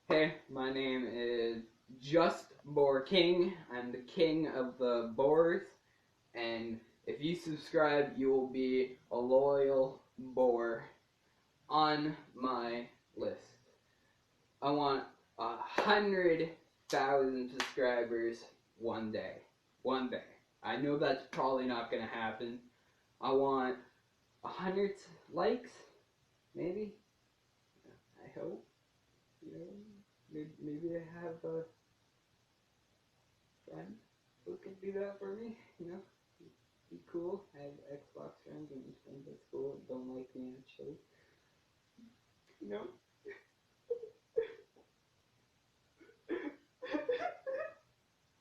Hey, my name is Just Boar King. I'm the king of the boars, and if you subscribe, you will be a loyal boar on my list. I want 100,000 subscribers one day. One day. I know that's probably not gonna happen. I want 100 likes, maybe. I hope. You know, maybe I have a friend who can do that for me. You know, be cool. I have Xbox friends and friends at school that don't like me actually. You know.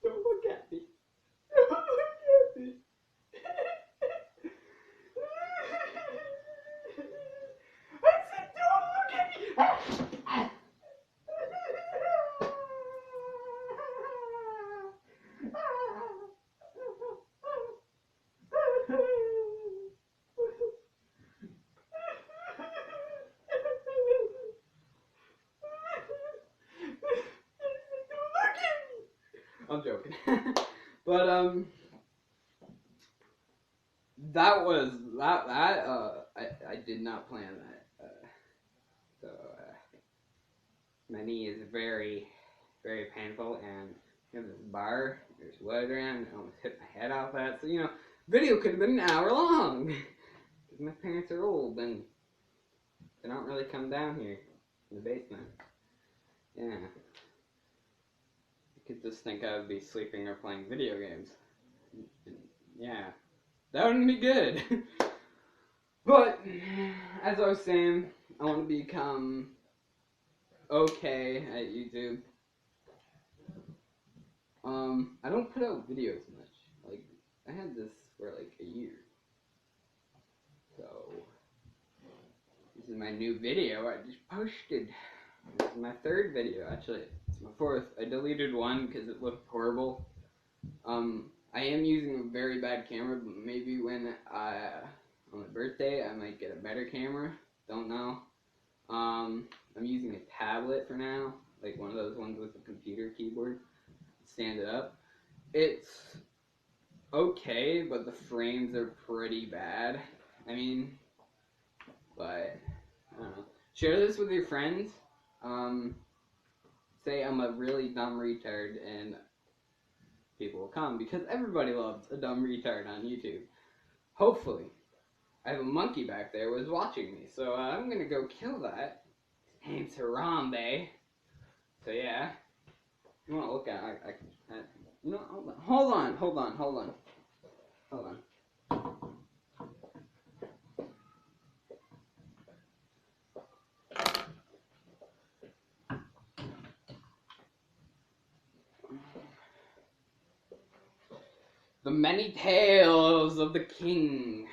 Don't look at me. Don't look at me. I said, don't look at me. I'm joking. But I did not plan that. My knee is very, very painful, and you know, this bar, there's wood around, I almost hit my head off that. So, video could have been an hour long. Because my parents are old, and they don't really come down here in the basement. Yeah. You could just think I would be sleeping or playing video games. Yeah. That wouldn't be good. But, as I was saying, I want to become okay at YouTube. I don't put out videos much. Like, I had this for like a year. So, this is my new video I just posted. This is my third video, actually. It's my fourth. I deleted one because it looked horrible. I am using a very bad camera, but maybe on my birthday, I might get a better camera. Don't know. I'm using a tablet for now, like one of those ones with a computer keyboard. Stand it up. It's okay, but the frames are pretty bad. I mean, but I don't know. Share this with your friends. Say I'm a really dumb retard, and people will come because everybody loves a dumb retard on YouTube. Hopefully. I have a monkey back there who was watching me, so I'm gonna go kill that. His name's Harambe. So yeah. You wanna look at it? Hold on. The Many Tales of the King.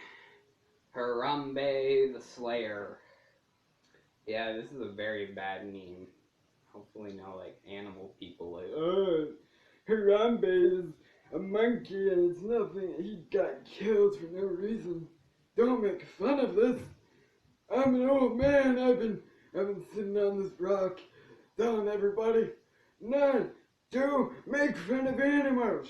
Harambe the Slayer. Yeah, this is a very bad meme. Hopefully no, like, animal people like, oh, Harambe is a monkey and it's nothing. He got killed for no reason. Don't make fun of this. I'm an old man. I've been sitting on this rock telling everybody not to make fun of animals.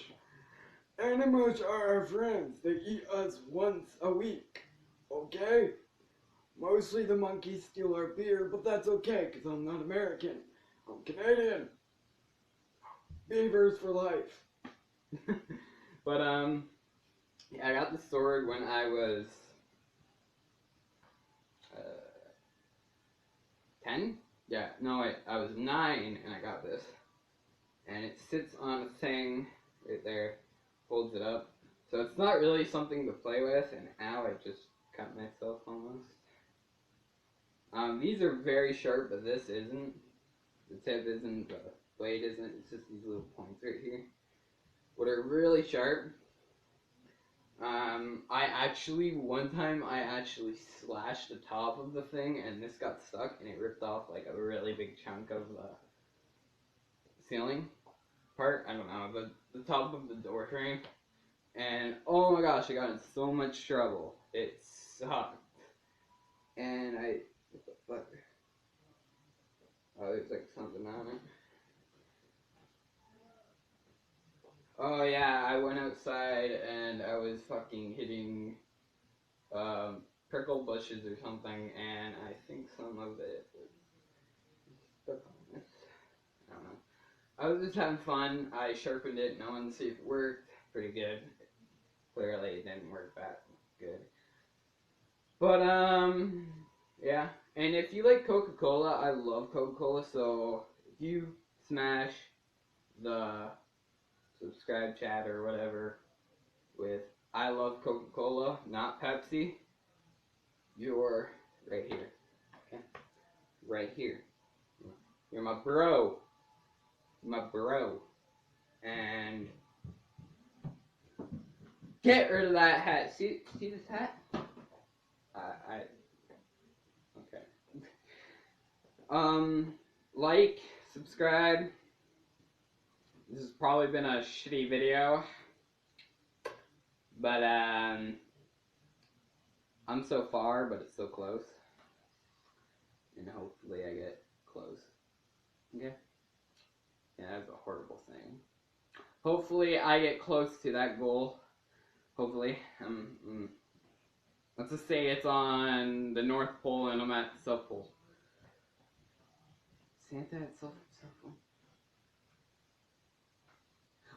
Animals are our friends. They eat us once a week. Okay? Mostly the monkeys steal our beer, but that's okay, because I'm not American. I'm Canadian. Beavers for life. But, yeah, I got the sword when I was 10? Yeah, no wait, I was 9 and I got this. And it sits on a thing right there, holds it up. So it's not really something to play with, and ow, I just cut myself almost. These are very sharp, but this isn't. The tip isn't, the blade isn't, it's just these little points right here. What are really sharp. One time I actually slashed the top of the thing, and this got stuck, and it ripped off like a really big chunk of the ceiling part. I don't know, the top of the door frame. And oh my gosh, I got in so much trouble. It sucked. And what the fuck? Oh, there's like something on it. Oh yeah, I went outside and I was fucking hitting prickle bushes or something, and I think some of it was stuck on this. I don't know. I was just having fun. I sharpened it. No one to see if it worked. Pretty good. Clearly, it didn't work that good. But yeah. And if you like Coca-Cola, I love Coca-Cola. So if you smash the subscribe chat or whatever with I love Coca-Cola, not Pepsi, you're right here. Okay? Right here. You're my bro. My bro. And get rid of that hat. See this hat? Okay. Like, subscribe. This has probably been a shitty video, but I'm so far, but it's so close, and hopefully I get close. Okay. Yeah, that's a horrible thing. Hopefully I get close to that goal. Hopefully, let's just say it's on the North Pole and I'm at the South Pole. Santa at South Pole.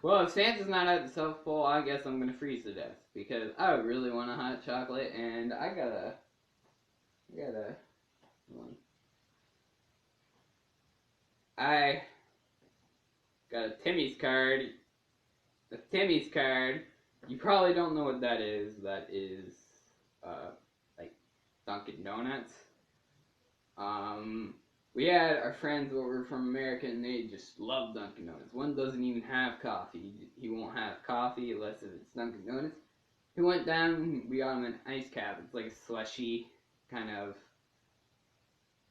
Well, if Santa's not at the South Pole, I guess I'm gonna freeze to death because I really want a hot chocolate, and I got a one. I got a Timmy's card. A Timmy's card. You probably don't know what that is. That is, like Dunkin' Donuts. We had our friends over from America, and they just love Dunkin' Donuts. One doesn't even have coffee. He won't have coffee unless it's Dunkin' Donuts. He went down, we got him an ice cap. It's like a slushy, kind of,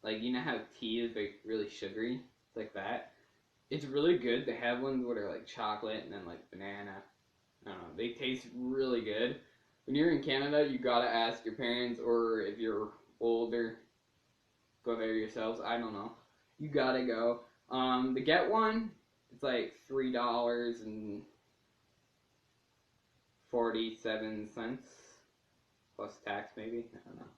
like, you know how tea is like really sugary? It's like that. It's really good. They have ones that are like chocolate and then like banana. I don't know. They taste really good. When you're in Canada, you gotta ask your parents, or if you're older, go there yourselves. I don't know. You gotta go. To get one, it's like $3.47 plus tax, maybe. I don't know.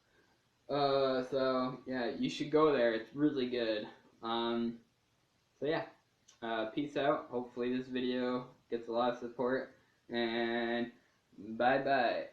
So yeah, you should go there. It's really good. So yeah. Peace out. Hopefully this video gets a lot of support. And bye bye.